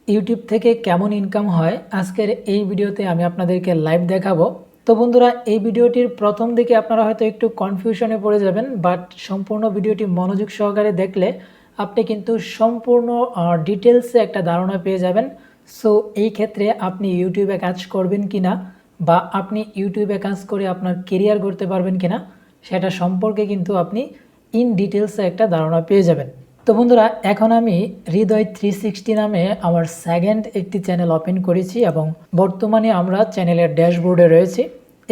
YouTube থেকে কেমন income হয় আজকের এই ভিডিওতে আমি আপনাদেরকে লাইভ দেখাবো। তো বন্ধুরা, এই ভিডিওটির প্রথম দিকে আপনারা হয়তো একটু কনফিউশনে পড়ে যাবেন, বাট সম্পূর্ণ ভিডিওটি মনোযোগ সহকারে দেখলে আপনি কিন্তু সম্পূর্ণ ডিটেলসে একটা ধারণা পেয়ে যাবেন। সো এই ক্ষেত্রে আপনি ইউটিউবে কাজ করবেন কিনা বা আপনি ইউটিউবে কাজ করে আপনার কেরিয়ার গড়তে পারবেন কিনা সেটা সম্পর্কে কিন্তু আপনি ইন ডিটেলসে একটা ধারণা পেয়ে যাবেন। তো বন্ধুরা, এখন আমি হৃদয় 360 নামে আমার সেকেন্ড একটি চ্যানেল ওপেন করেছি এবং বর্তমানে আমরা চ্যানেলের ড্যাশবোর্ডে রয়েছি।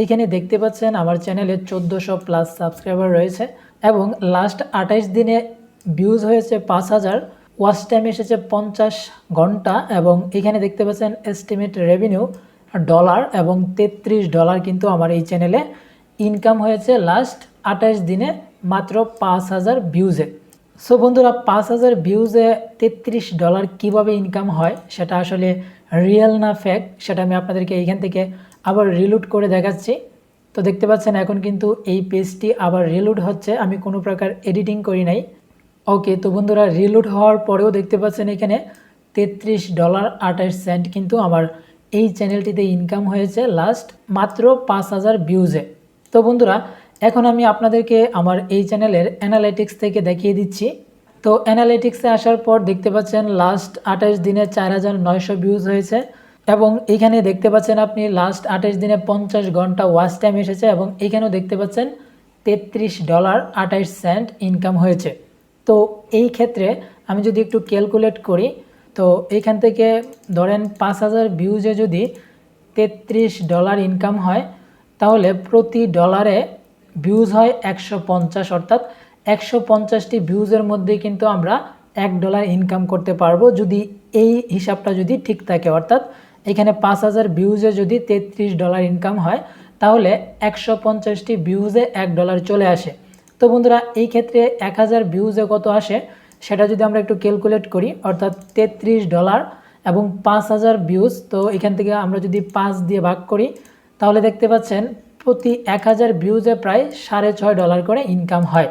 এইখানে দেখতে পাচ্ছেন আমার চ্যানেলে 1400+ সাবস্ক্রাইবার রয়েছে এবং লাস্ট 28 দিনে ভিউজ হয়েছে 5000, ওয়াচ টাইম এসেছে 50 ঘন্টা এবং এখানে দেখতে পাচ্ছেন এস্টিমেট রেভিনিউ ডলার এবং $33 কিন্তু আমার এই চ্যানেলে ইনকাম হয়েছে লাস্ট 28 দিনে মাত্র 5000 ভিউজে। সো বন্ধুরা, 5000 ভিউজে $33 কীভাবে ইনকাম হয় সেটা আসলে রিয়েল না ফেক সেটা আমি আপনাদেরকে এইখান থেকে আবার রিলোড করে দেখাচ্ছি। তো দেখতে পাচ্ছেন এখন কিন্তু এই পেজটি আবার রিলোড হচ্ছে, আমি কোনো প্রকার এডিটিং করি নাই। ওকে, তো বন্ধুরা, রিলোড হওয়ার পরেও দেখতে পাচ্ছেন এখানে $33.28 কিন্তু আমার এই চ্যানেলটিতে ইনকাম হয়েছে লাস্ট মাত্র 5000 ভিউজে। তো বন্ধুরা, এখন আমি আপনাদেরকে আমার এই চ্যানেলের অ্যানালিটিক্স থেকে দেখিয়ে দিচ্ছি। তো অ্যানালিটিক্সে আসার পর দেখতে পাচ্ছেন লাস্ট 28 দিনে 4900 ভিউজ হয়েছে এবং এইখানে দেখতে পাচ্ছেন আপনি লাস্ট 28 দিনে 50 ঘন্টা ওয়াচ টাইম এসেছে এবং এইখানেও দেখতে পাচ্ছেন $33.28 ইনকাম হয়েছে। তো এই ক্ষেত্রে আমি যদি একটু ক্যালকুলেট করি, তো এইখান থেকে ধরেন 5000 ভিউজে যদি $33 ইনকাম হয় তাহলে প্রতি ডলারে ভিউজ হয় 150, অর্থাৎ 150টি ভিউজের মধ্যে কিন্তু আমরা $1 ইনকাম করতে পারবো যদি এই হিসাবটা যদি ঠিক থাকে। অর্থাৎ এখানে 5000 ভিউজে যদি $33 ইনকাম হয় তাহলে 150টি ভিউজে $1 চলে আসে। তো বন্ধুরা, এই ক্ষেত্রে 1000 ভিউজে কত আসে সেটা যদি আমরা একটু ক্যালকুলেট করি, অর্থাৎ $33 এবং 5000 ভিউজ, তো এখান থেকে আমরা যদি 5 দিয়ে ভাগ করি তাহলে দেখতে পাচ্ছেন প্রতি 1000 ভিউজে প্রায় $6.5 করে ইনকাম হয়।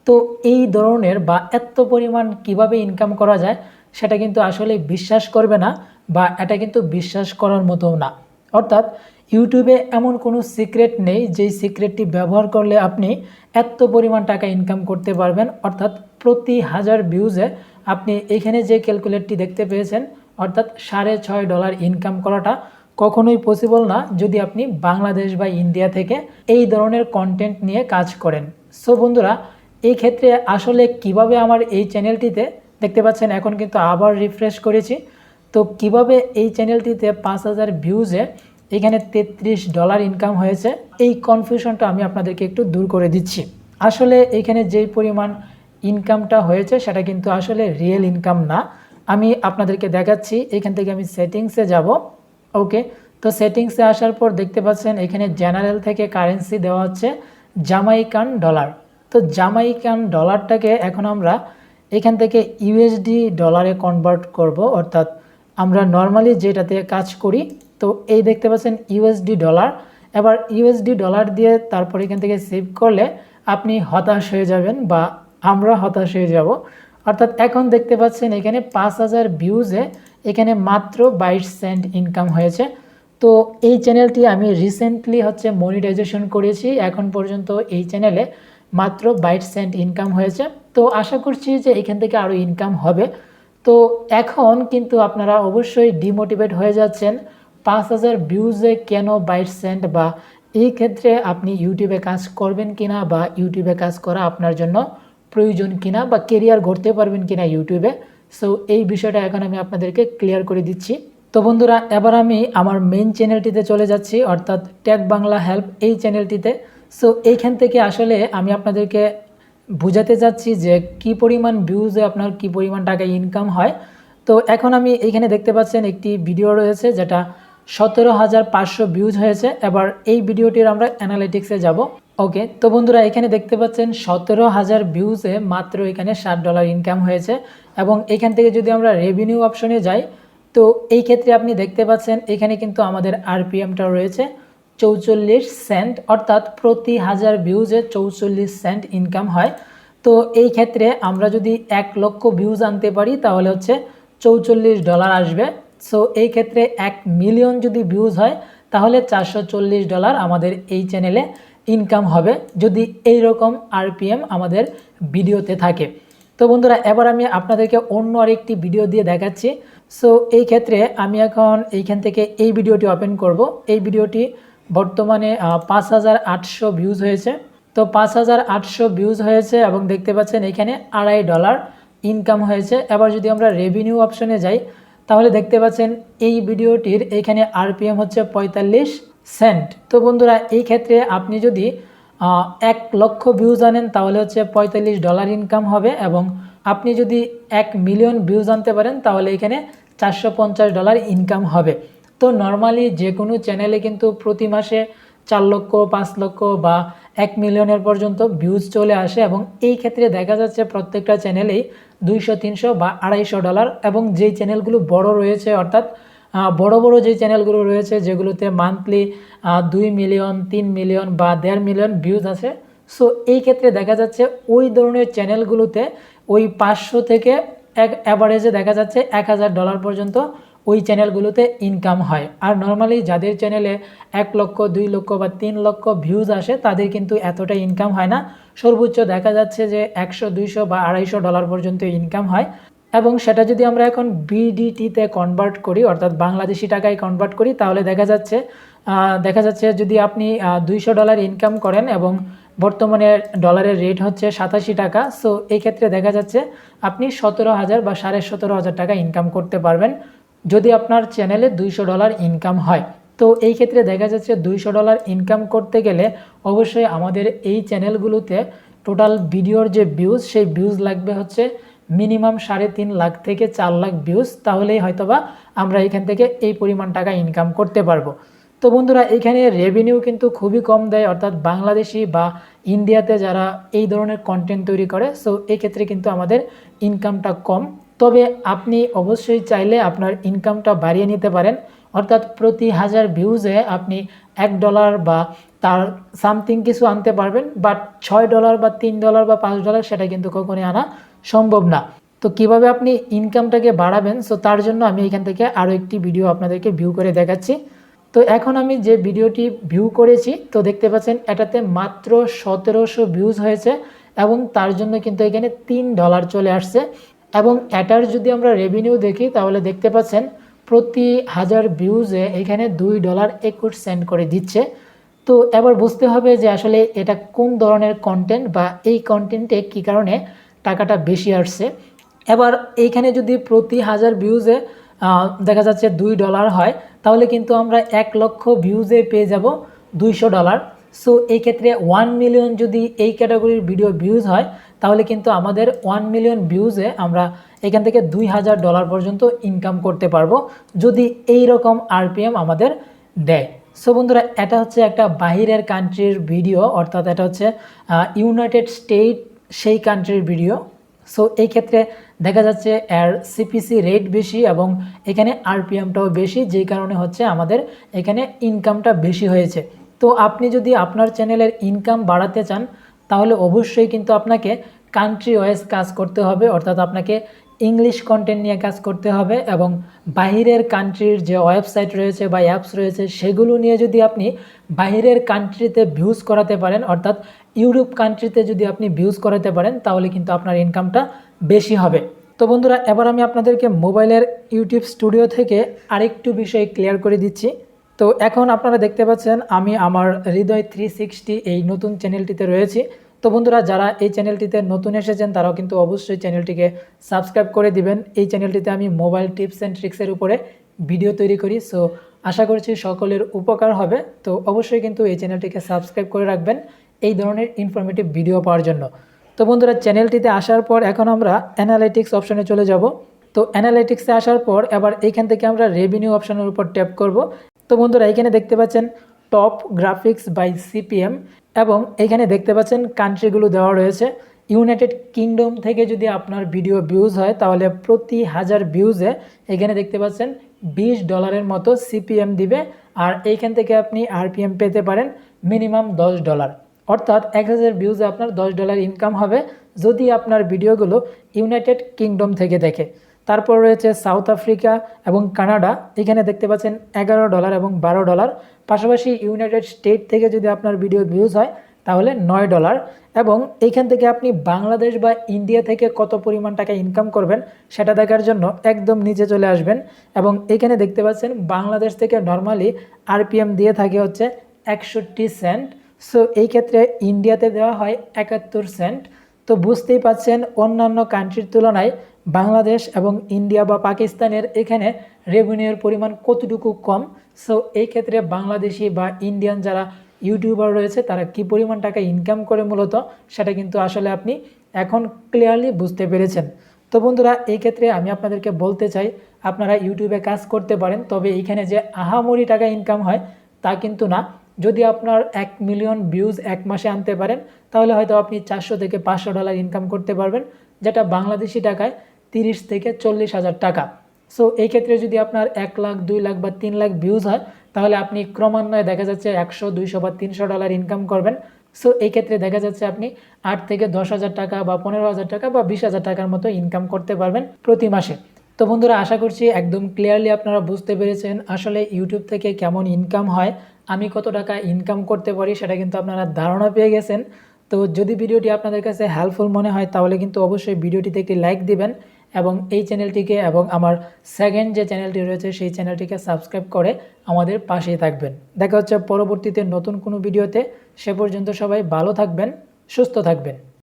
তো এই ধরনের বা এত পরিমাণ কিভাবে ইনকাম করা যায় সেটা কিন্তু আসলে বিশ্বাস করবে না বা এটা কিন্তু বিশ্বাস করার মতো না। অর্থাৎ ইউটিউবে এমন কোনো সিক্রেট নেই যেই সিক্রেটটি ব্যবহার করলে আপনি এত পরিমাণ টাকা ইনকাম করতে পারবেন। অর্থাৎ প্রতি 1000 ভিউজে আপনি এখানে যে ক্যালকুলেটটি দেখতে পেয়েছেন অর্থাৎ $6.5 ইনকাম করাটা কখনোই পসিবল না যদি আপনি বাংলাদেশ বা ইন্ডিয়া থেকে এই ধরনের কন্টেন্ট নিয়ে কাজ করেন। সো বন্ধুরা, এই ক্ষেত্রে আসলে কিভাবে আমার এই চ্যানেলটিতে দেখতে পাচ্ছেন এখন কিন্তু আবার রিফ্রেশ করেছি, তো কিভাবে এই চ্যানেলটিতে 5000 ভিউজে এখানে $33 ইনকাম হয়েছে এই কনফিউশনটা আমি আপনাদেরকে একটু দূর করে দিচ্ছি। আসলে এখানে যেই পরিমাণ ইনকামটা হয়েছে সেটা কিন্তু আসলে রিয়েল ইনকাম না। আমি আপনাদেরকে দেখাচ্ছি, এখান থেকে আমি সেটিংসে যাব। ওকে, তো সেটিংসে আসার পর দেখতে পাচ্ছেন এখানে জেনারেল থেকে কারেন্সি দেওয়া হচ্ছে জামাইকান ডলার। তো জামাইকান ডলারটাকে এখন আমরা এখান থেকে ইউএসডি ডলারে কনভার্ট করব, অর্থাৎ আমরা নর্মালি যেটাতে কাজ করি। তো এই দেখতে পাচ্ছেন ইউএসডি ডলার। এবার ইউএসডি ডলার দিয়ে তারপর এখান থেকে সেভ করলে আপনি হতাশ হয়ে যাবেন বা আমরা হতাশ হয়ে যাব। অর্থাৎ এখন দেখতে পাচ্ছেন এখানে 5000 ভিউজে এখানে মাত্র 22 সেন্ট ইনকাম হয়েছে। তো এই চ্যানেলটি আমি রিসেন্টলি মনিটাইজেশন করেছি, এখন পর্যন্ত এই চ্যানেলে মাত্র 22 সেন্ট ইনকাম হয়েছে। তো আশা করছি যে এখান থেকে আরও ইনকাম হবে। তো এখন কিন্তু আপনারা অবশ্যই ডিমোটিভেট হয়ে যাচ্ছেন 5000 ভিউজে কেন 22 সেন্ট, বা এই ক্ষেত্রে আপনি ইউটিউবে কাজ করবেন কিনা বা ইউটিউবে কাজ করা আপনার জন্য প্রয়োজন কিনা বা কেরিয়ার গড়তে পারবেন কিনা ইউটিউবে। সো এই বিষয়টা এখন আমি আপনাদেরকে ক্লিয়ার করে দিচ্ছি। তো বন্ধুরা, এবার আমি আমার মেইন চ্যানেলটিতে চলে যাচ্ছি, অর্থাৎ টেক বাংলা হেল্প এই চ্যানেলটিতে। সো এইখান থেকে আসলে আমি আপনাদেরকে বোঝাতে চাচ্ছি যে কি পরিমাণ ভিউজে আপনার কি পরিমাণ টাকা ইনকাম হয়। তো এখন আমি এইখানে দেখতে পাচ্ছেন একটি ভিডিও রয়েছে যেটা 17500 ভিউজ হয়েছে। এবার এই ভিডিওটির আমরা অ্যানালিটিক্সে যাব। ওকে, তো বন্ধুরা, এখানে দেখতে পাচ্ছেন 17000 ভিউজে মাত্র এখানে $7 ইনকাম হয়েছে এবং এখান থেকে যদি আমরা রেভিনিউ অপশনে যাই তো এই ক্ষেত্রে আপনি দেখতে পাচ্ছেন এখানে কিন্তু আমাদের আরপিএমটা রয়েছে 44 সেন্ট, অর্থাৎ প্রতি 1000 ভিউজে 44 সেন্ট ইনকাম হয়। তো এই ক্ষেত্রে আমরা যদি 1 লক্ষ ভিউজ আনতে পারি তাহলে হচ্ছে $44 আসবে। সো এই ক্ষেত্রে 1 মিলিয়ন যদি ভিউজ হয় তাহলে $440 আমাদের এই চ্যানেলে ইনকাম হবে, যদি এই রকম আরপিএম আমাদের ভিডিওতে থাকে। তো বন্ধুরা, এবার আমি আপনাদেরকে অন্য আরেকটি ভিডিও দিয়ে দেখাচ্ছি। সো এই ক্ষেত্রে আমি এখন এইখান থেকে এই ভিডিওটি ওপেন করব। এই ভিডিওটি বর্তমানে 5800 ভিউজ হয়েছে। তো 5800 ভিউজ হয়েছে এবং দেখতে পাচ্ছেন এখানে $2.5 ইনকাম হয়েছে। এবার যদি আমরা রেভিনিউ অপশনে যাই তাহলে দেখতে পাচ্ছেন এই ভিডিওটির এখানে আরপিএম হচ্ছে 45 সেন্ট। তো বন্ধুরা, এই ক্ষেত্রে আপনি যদি 1 লক্ষ ভিউজ আনেন তাহলে হচ্ছে $45 ইনকাম হবে, এবং আপনি যদি 1 মিলিয়ন ভিউজ আনতে পারেন তাহলে এখানে $450 ইনকাম হবে। তো নর্মালি যে কোনো চ্যানেলে কিন্তু প্রতি মাসে 4 লক্ষ, 5 লক্ষ বা 1 মিলিয়নের পর্যন্ত ভিউজ চলে আসে, এবং এই ক্ষেত্রে দেখা যাচ্ছে প্রত্যেকটা চ্যানেলেই 200, 300 বা $250, এবং যেই চ্যানেলগুলো বড় রয়েছে অর্থাৎ বড় বড় যে চ্যানেলগুলো রয়েছে যেগুলোতে মান্থলি 2 মিলিয়ন, 3 মিলিয়ন বা 1.5 মিলিয়ন ভিউজ আছে, সো এই ক্ষেত্রে দেখা যাচ্ছে ওই ধরনের চ্যানেলগুলোতে ওই 500 থেকে অ্যাভারেজে দেখা যাচ্ছে $1000 পর্যন্ত ওই চ্যানেলগুলোতে ইনকাম হয়। আর নর্মালি যাদের চ্যানেলে 1 লক্ষ, 2 লক্ষ বা 3 লক্ষ ভিউজ আসে তাদের কিন্তু এতটা ইনকাম হয় না। সর্বোচ্চ দেখা যাচ্ছে যে 100, 200 বা $250 পর্যন্ত ইনকাম হয়। এবং সেটা যদি আমরা এখন বিডিটিতে কনভার্ট করি অর্থাৎ বাংলাদেশি টাকায় কনভার্ট করি তাহলে দেখা যাচ্ছে যদি আপনি $200 ইনকাম করেন এবং বর্তমানে ডলারের রেট হচ্ছে 87 টাকা, সো এই ক্ষেত্রে দেখা যাচ্ছে আপনি 17,000 বা 17,500 টাকা ইনকাম করতে পারবেন যদি আপনার চ্যানেলে $200 ইনকাম হয়। তো এই ক্ষেত্রে দেখা যাচ্ছে $200 ইনকাম করতে গেলে অবশ্যই আমাদের এই চ্যানেলগুলোতে টোটাল ভিডিওর যে ভিউজ সেই ভিউজ লাগবে হচ্ছে মিনিমাম 3.5 লাখ থেকে 4 লাখ ভিউজ, তাহলেই হয়তোবা আমরা এখান থেকে এই পরিমাণ টাকা ইনকাম করতে পারবো। তো বন্ধুরা, এখানে রেভিনিউ কিন্তু খুবই কম দেয়, অর্থাৎ বাংলাদেশি বা ইন্ডিয়াতে যারা এই ধরনের কন্টেন্ট তৈরি করে, সো এই ক্ষেত্রে কিন্তু আমাদের ইনকামটা কম। তবে আপনি অবশ্যই চাইলে আপনার ইনকামটা বাড়িয়ে নিতে পারেন, অর্থাৎ প্রতি 1000 ভিউজে আপনি $1 বা তার সামথিং কিছু আনতে পারবেন, বাট $6 বা $3 বা $5 সেটা কিন্তু কখনোই আনা সম্ভব না। তো কিভাবে আপনি ইনকামটাকে বাড়াবেন, সো তার জন্য আমি এখান থেকে আরও একটি ভিডিও আপনাদেরকে ভিউ করে দেখাচ্ছি। তো এখন আমি যে ভিডিওটি ভিউ করেছি তো দেখতে পাচ্ছেন এটাতে মাত্র 1700 ভিউজ হয়েছে, এবং তার জন্য কিন্তু এখানে $3 চলে আসছে। এবং এটার যদি আমরা রেভিনিউ দেখি তাহলে দেখতে পাচ্ছেন প্রতি 1000 ভিউজে এখানে $2.21 করে দিচ্ছে। তো এবার বুঝতে হবে যে আসলে এটা কোন ধরনের কন্টেন্ট বা এই কন্টেন্টে কী কারণে টাকাটা বেশি আসছে। এবার এইখানে যদি প্রতি 1000 ভিউজে দেখা যাচ্ছে $2 হয় তাহলে কিন্তু আমরা 1 লক্ষ ভিউজে পেয়ে যাব $200। সো এই ক্ষেত্রে 1 মিলিয়ন যদি এই ক্যাটাগরির ভিডিও ভিউজ হয় তাহলে কিন্তু আমাদের 1 মিলিয়ন ভিউজে আমরা এখান থেকে $2000 পর্যন্ত ইনকাম করতে পারবো যদি এই রকম আরপিএম আমাদের দেয়। সো বন্ধুরা, এটা হচ্ছে একটা বাহিরের কান্ট্রির ভিডিও, অর্থাৎ এটা হচ্ছে ইউনাইটেড স্টেট সেই কান্ট্রির ভিডিও। সো এই ক্ষেত্রে দেখা যাচ্ছে এর সিপিসি রেট বেশি এবং এখানে আরপিএমটাও বেশি, যেই কারণে হচ্ছে আমাদের এখানে ইনকামটা বেশি হয়েছে। তো আপনি যদি আপনার চ্যানেলের ইনকাম বাড়াতে চান তাহলে অবশ্যই কিন্তু আপনাকে কান্ট্রি ওয়াইজ কাজ করতে হবে, অর্থাৎ আপনাকে ইংলিশ কন্টেন্ট নিয়ে কাজ করতে হবে, এবং বাহিরের কান্ট্রির যে ওয়েবসাইট রয়েছে বা অ্যাপস রয়েছে সেগুলো নিয়ে যদি আপনি বাহিরের কান্ট্রিতে ভিউজ করাতে পারেন, অর্থাৎ ইউরোপ কান্ট্রিতে যদি আপনি ভিউজ করাতে পারেন তাহলে কিন্তু আপনার ইনকামটা বেশি হবে। তো বন্ধুরা, এবার আমি আপনাদেরকে মোবাইলের ইউটিউব স্টুডিও থেকে আরেকটু বিষয় ক্লিয়ার করে দিচ্ছি। তো এখন আপনারা দেখতে পাচ্ছেন আমি আমার হৃদয় 360 এই নতুন চ্যানেলটিতে রয়েছি। তো বন্ধুরা, যারা এই চ্যানেলটিতে নতুন এসেছেন তারাও কিন্তু অবশ্যই চ্যানেলটিকে সাবস্ক্রাইব করে দিবেন। এই চ্যানেলটিতে আমি মোবাইল টিপস অ্যান্ড ট্রিক্সের উপরে ভিডিও তৈরি করি, সো আশা করছি সকলের উপকার হবে। তো অবশ্যই কিন্তু এই চ্যানেলটিকে সাবস্ক্রাইব করে রাখবেন এই ধরনের ইনফরমেটিভ ভিডিও পাওয়ার জন্য। তো বন্ধুরা, চ্যানেলটিতে আসার পর এখন আমরা অ্যানালাইটিক্স অপশনে চলে যাব। তো অ্যানালাইটিক্সে আসার পর এবার এইখান থেকে আমরা রেভিনিউ অপশনের উপর ট্যাপ করব। তো বন্ধুরা, এখানে দেখতে পাচ্ছেন টপ গ্রাফিক্স বাই সিপিএম, এবং এখানে দেখতে পাচ্ছেন কান্ট্রিগুলো দেওয়া রয়েছে। ইউনাইটেড কিংডম থেকে যদি আপনার ভিডিও ভিউজ হয় তাহলে প্রতি 1000 ভিউজে এখানে দেখতে পাচ্ছেন $20 মতো সিপিএম দিবে, আর এইখান থেকে আপনি আরপিএম পেতে পারেন মিনিমাম $10, অর্থাৎ 1000 ভিউজে আপনার $10 ইনকাম হবে যদি আপনার ভিডিওগুলো ইউনাইটেড কিংডম থেকে দেখে। তারপর রয়েছে সাউথ আফ্রিকা এবং কানাডা, এখানে দেখতে পাচ্ছেন $11 এবং $12। পাশাপাশি ইউনাইটেড স্টেট থেকে যদি আপনার ভিডিও ভিউজ হয় তাহলে $9। এবং এইখান থেকে আপনি বাংলাদেশ বা ইন্ডিয়া থেকে কত পরিমাণ টাকা ইনকাম করবেন সেটা দেখার জন্য একদম নিচে চলে আসবেন এবং এখানে দেখতে পাচ্ছেন বাংলাদেশ থেকে নর্মালি আরপিএম দিয়ে থাকে হচ্ছে 61 সেন্ট। সো এই ক্ষেত্রে ইন্ডিয়াতে দেওয়া হয় 71 সেন্ট। তো বুঝতেই পাচ্ছেন অন্যান্য কান্ট্রির তুলনায় বাংলাদেশ এবং ইন্ডিয়া বা পাকিস্তানের এখানে রেভিনিউর পরিমাণ কতটুকু কম। সো এই ক্ষেত্রে বাংলাদেশি বা ইন্ডিয়ান যারা ইউটিউবার রয়েছে তারা কি পরিমাণ টাকা ইনকাম করে মূলত সেটা কিন্তু আসলে আপনি এখন ক্লিয়ারলি বুঝতে পেরেছেন। তো বন্ধুরা, এই ক্ষেত্রে আমি আপনাদেরকে বলতে চাই আপনারা ইউটিউবে কাজ করতে পারেন, তবে এইখানে যে আহামরি টাকা ইনকাম হয় তা কিন্তু না। যদি আপনার 1 মিলিয়ন ভিউজ এক মাসে আনতে পারেন তাহলে হয়তো আপনি $400 থেকে $500 ইনকাম করতে পারবেন, যেটা বাংলাদেশি টাকায় 30 থেকে 40 হাজার টাকা। সো এই ক্ষেত্রে যদি আপনার 1 লাখ 2 লাখ বা 3 লাখ ভিউজ হয় তাহলে আপনি ক্রমান্বয়ে দেখা যাচ্ছে 100 200 বা $300 ইনকাম করবেন। সো এই ক্ষেত্রে দেখা যাচ্ছে আপনি 8 থেকে 10 হাজার টাকা বা 15 হাজার টাকা বা 20 হাজার টাকার মতো ইনকাম করতে পারবেন প্রতি মাসে। তো বন্ধুরা, আশা করছি একদম ক্লিয়ারলি আপনারা বুঝতে পেরেছেন আসলে ইউটিউব থেকে কেমন ইনকাম হয়, আমি কত টাকা ইনকাম করতে পারি সেটা কিন্তু আপনারা ধারণা পেয়ে গেছেন। তো যদি ভিডিওটি আপনাদের কাছে হেল্পফুল মনে হয় তাহলে কিন্তু অবশ্যই ভিডিওটিতে একটি লাইক দিবেন এবং এই চ্যানেলটিকে এবং আমার সেকেন্ড যে চ্যানেলটি রয়েছে সেই চ্যানেলটিকে সাবস্ক্রাইব করে আমাদের পাশেই থাকবেন। দেখা হচ্ছে পরবর্তীতে নতুন কোনো ভিডিওতে। সে পর্যন্ত সবাই ভালো থাকবেন, সুস্থ থাকবেন।